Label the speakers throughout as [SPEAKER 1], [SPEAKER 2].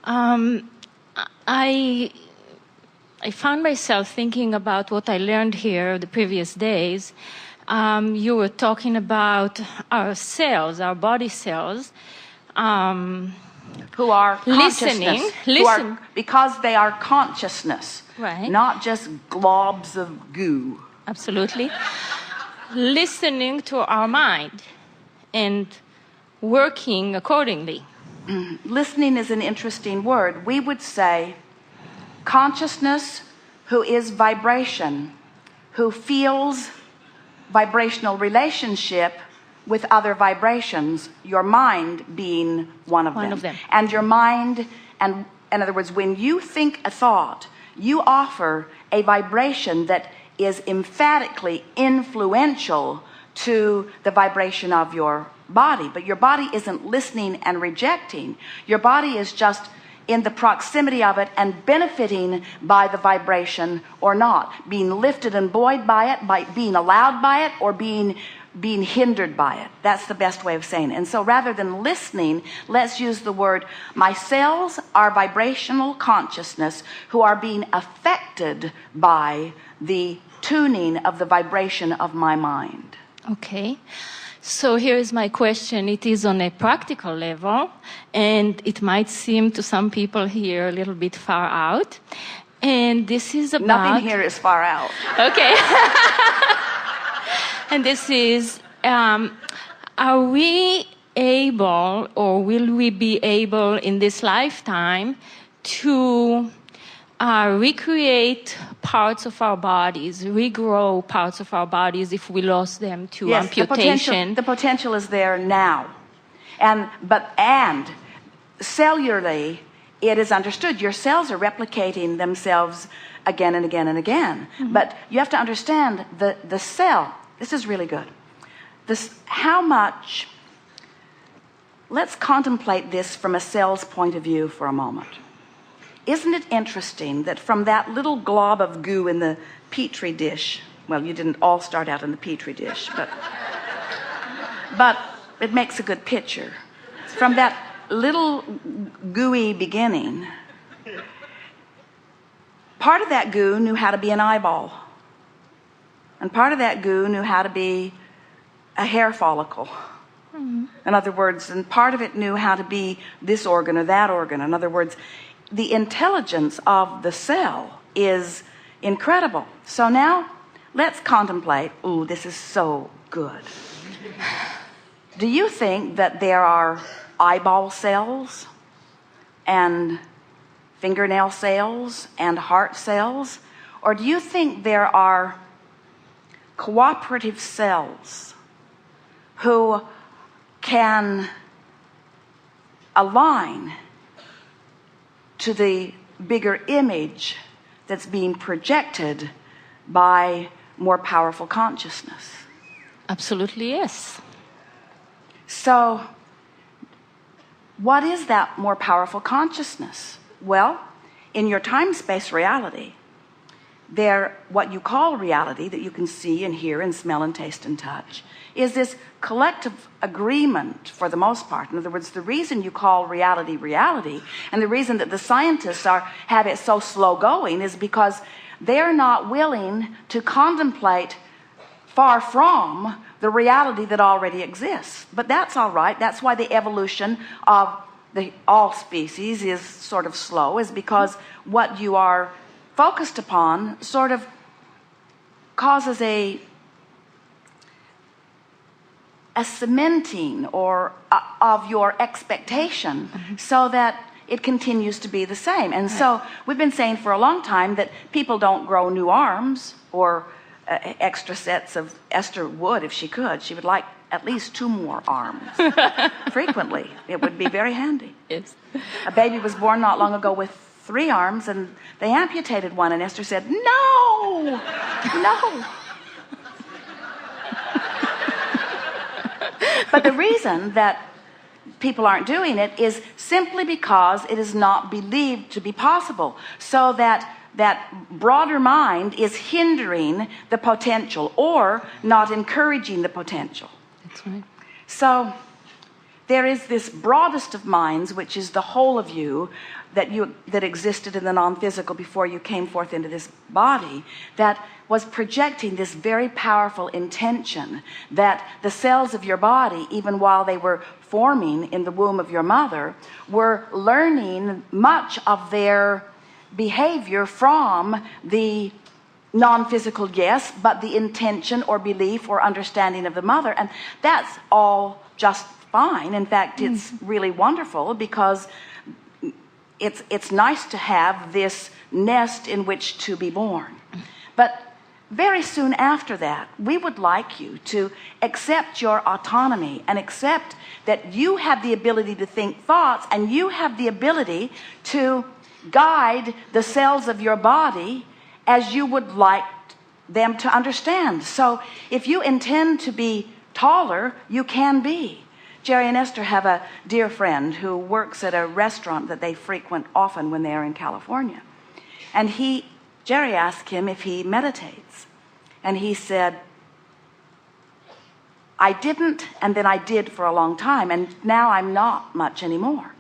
[SPEAKER 1] I found myself thinking about what I learned here the previous days. You were talking about our cells, our body cells,
[SPEAKER 2] who are consciousness, because they are consciousness,
[SPEAKER 1] right?
[SPEAKER 2] Not just globs of goo.
[SPEAKER 1] Absolutely. Listening to our mind and working accordingly.
[SPEAKER 2] Listening is an interesting word. We would say consciousness, who is vibration, who feels vibrational relationship with other vibrations, your mind being one of them. And your mind, and in other words, when you think a thought, you offer a vibration that is emphatically influential to the vibration of your body. But your body isn't listening and rejecting. Your body is just in the proximity of it and benefiting by the vibration or not, being lifted and buoyed by it, by being allowed by it, or being hindered by it. That's the best way of saying it. And so rather than listening, let's use the word, my cells are vibrational consciousness who are being affected by the tuning of the vibration of my mind.
[SPEAKER 1] Okay. So here is my question. It is on a practical level, and it might seem to some people here a little bit far out. And this is about...
[SPEAKER 2] Nothing here is far out.
[SPEAKER 1] Okay. And this is, are we able, or will we be able in this lifetime to recreate parts of our bodies, regrow parts of our bodies if we lost them to amputation?
[SPEAKER 2] The potential is there now. And cellularly, it is understood. Your cells are replicating themselves again and again and again. Mm-hmm. But you have to understand the cell. This is really good. How much, let's contemplate this from a cell's point of view for a moment. Isn't it interesting that from that little glob of goo in the Petri dish, well, you didn't all start out in the Petri dish, but it makes a good picture. From that little gooey beginning, part of that goo knew how to be an eyeball. And part of that goo knew how to be a hair follicle. Mm-hmm. In other words, and part of it knew how to be this organ or that organ. In other words, the intelligence of the cell is incredible. So now, let's contemplate. Ooh, this is so good. Do you think that there are eyeball cells and fingernail cells and heart cells? Or do you think there are cooperative cells who can align to the bigger image that's being projected by more powerful consciousness?
[SPEAKER 1] Absolutely, yes.
[SPEAKER 2] So, what is that more powerful consciousness? Well, in your time-space reality, what you call reality, that you can see and hear and smell and taste and touch, is this collective agreement for the most part. In other words, the reason you call reality reality, and the reason that the scientists have it so slow going, is because they're not willing to contemplate far from the reality that already exists. But that's all right. That's why the evolution of all species is sort of slow, is because what you are focused upon sort of causes a cementing of your expectation, so that it continues to be the same. And so we've been saying for a long time that people don't grow new arms or extra sets of... Esther would, if she could. She would like at least 2 more arms frequently. It would be very handy.
[SPEAKER 1] Yes.
[SPEAKER 2] A baby was born not long ago with 3 arms, and they amputated one, and Esther said, no. But the reason that people aren't doing it is simply because it is not believed to be possible. So that broader mind is hindering the potential or not encouraging the potential.
[SPEAKER 1] That's right.
[SPEAKER 2] So there is this broadest of minds, which is the whole of you that existed in the non-physical before you came forth into this body, that was projecting this very powerful intention that the cells of your body, even while they were forming in the womb of your mother, were learning much of their behavior from the non-physical, yes, but the intention or belief or understanding of the mother. And that's all just fine. In fact, it's really wonderful, because it's nice to have this nest in which to be born. But very soon after that, we would like you to accept your autonomy and accept that you have the ability to think thoughts, and you have the ability to guide the cells of your body as you would like them to understand. So if you intend to be taller, you can be. Jerry and Esther have a dear friend who works at a restaurant that they frequent often when they are in California. And Jerry asked him if he meditates. And he said, I didn't, and then I did for a long time, and now I'm not much anymore.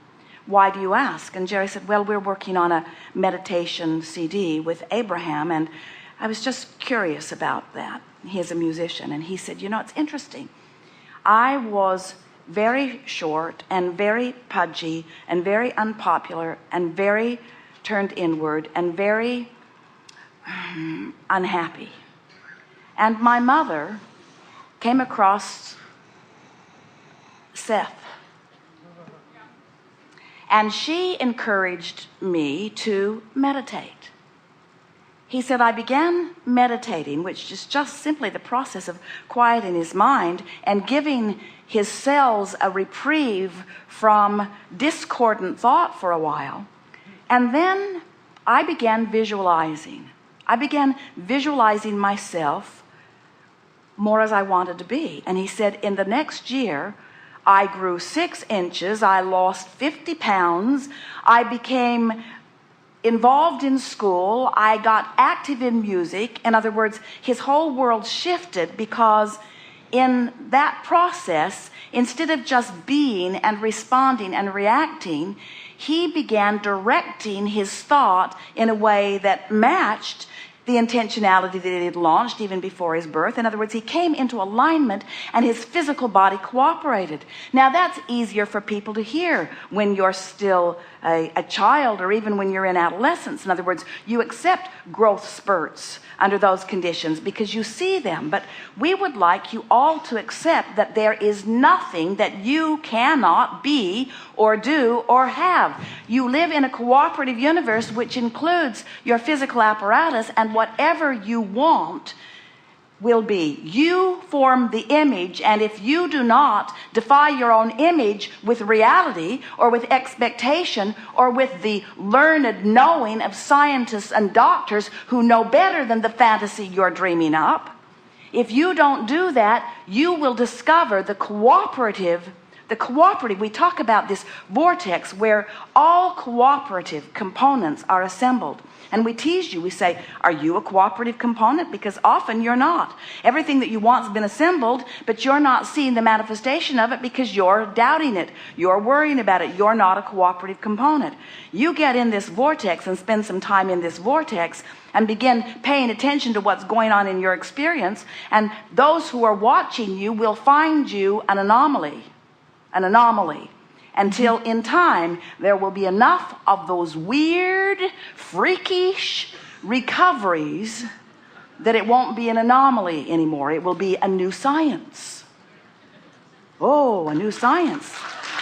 [SPEAKER 2] Why do you ask? And Jerry said, well, we're working on a meditation CD with Abraham, and I was just curious about that. He is a musician. And he said, it's interesting. I was very short and very pudgy and very unpopular and very turned inward and very unhappy. And my mother came across Seth, and she encouraged me to meditate. He said, I began meditating, which is just simply the process of quieting his mind and giving his cells a reprieve from discordant thought for a while. And then I began visualizing. I began visualizing myself more as I wanted to be. And he said, in the next year, I grew 6 inches. I lost 50 pounds. I became involved in school. I got active in music. In other words, his whole world shifted, because in that process, instead of just being and responding and reacting, he began directing his thought in a way that matched the intentionality that he had launched even before his birth. In other words, he came into alignment and his physical body cooperated. Now, that's easier for people to hear when you're still a child, or even when you're in adolescence. In other words, you accept growth spurts under those conditions because you see them. But we would like you all to accept that there is nothing that you cannot be or do or have. You live in a cooperative universe, which includes your physical apparatus, and whatever you want will be. You form the image, and if you do not defy your own image with reality or with expectation or with the learned knowing of scientists and doctors who know better than the fantasy you're dreaming up, if you don't do that, you will discover the cooperative, we talk about this vortex where all cooperative components are assembled. And we tease you. We say, are you a cooperative component? Because often you're not. Everything that you want has been assembled, but you're not seeing the manifestation of it because you're doubting it. You're worrying about it. You're not a cooperative component. You get in this vortex and spend some time in this vortex and begin paying attention to what's going on in your experience. And those who are watching you will find you an anomaly. Until in time there will be enough of those weird, freakish recoveries that it won't be an anomaly anymore. It will be a new science. Oh, a new science.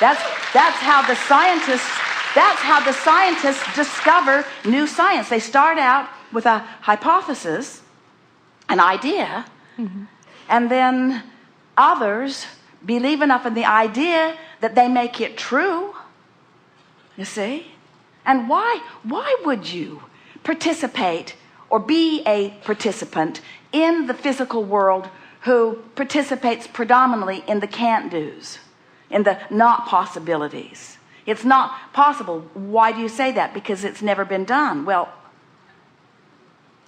[SPEAKER 2] That's how the scientists discover new science. They start out with a hypothesis, an idea, and then others believe enough in the idea that they make it true. You see? And why would you participate or be a participant in the physical world who participates predominantly in the can't-dos, in the not possibilities? It's not possible. Why do you say that? Because it's never been done. Well,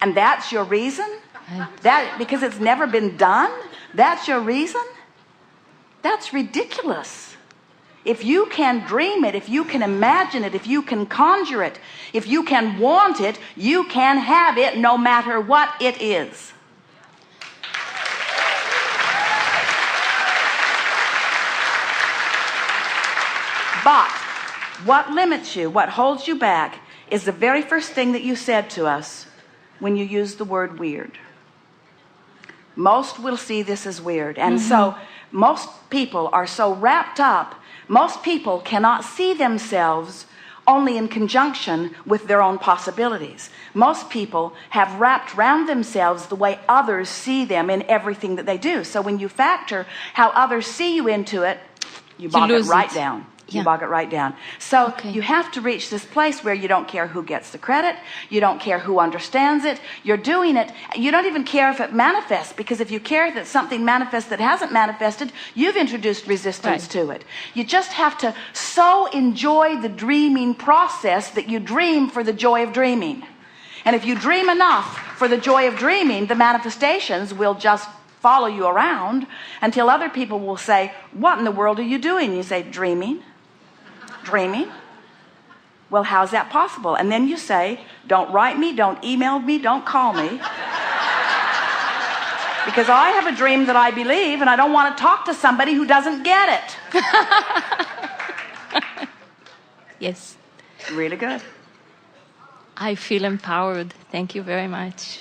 [SPEAKER 2] and that's your reason? Because it's never been done? That's your reason? That's ridiculous. If you can dream it, if you can imagine it, if you can conjure it, if you can want it, you can have it no matter what it is. But what limits you, what holds you back, is the very first thing that you said to us when you used the word weird. Most will see this as weird. And so most people are so wrapped up, most people cannot see themselves only in conjunction with their own possibilities. Most people have wrapped around themselves the way others see them in everything that they do. So when you factor how others see you into it, you bog it right down. You bog it right down. So you have to reach this place where you don't care who gets the credit. You don't care who understands it. You're doing it. You don't even care if it manifests, because if you care that something manifests that hasn't manifested, you've introduced resistance to it. You just have to so enjoy the dreaming process that you dream for the joy of dreaming. And if you dream enough for the joy of dreaming, the manifestations will just follow you around until other people will say, "What in the world are you doing?" You say, "Dreaming." Dreaming? Well, how's that possible? And then you say, "Don't write me, don't email me, don't call me, because I have a dream that I believe and I don't want to talk to somebody who doesn't get it."
[SPEAKER 1] Yes.
[SPEAKER 2] Really good.
[SPEAKER 1] I feel empowered. Thank you very much.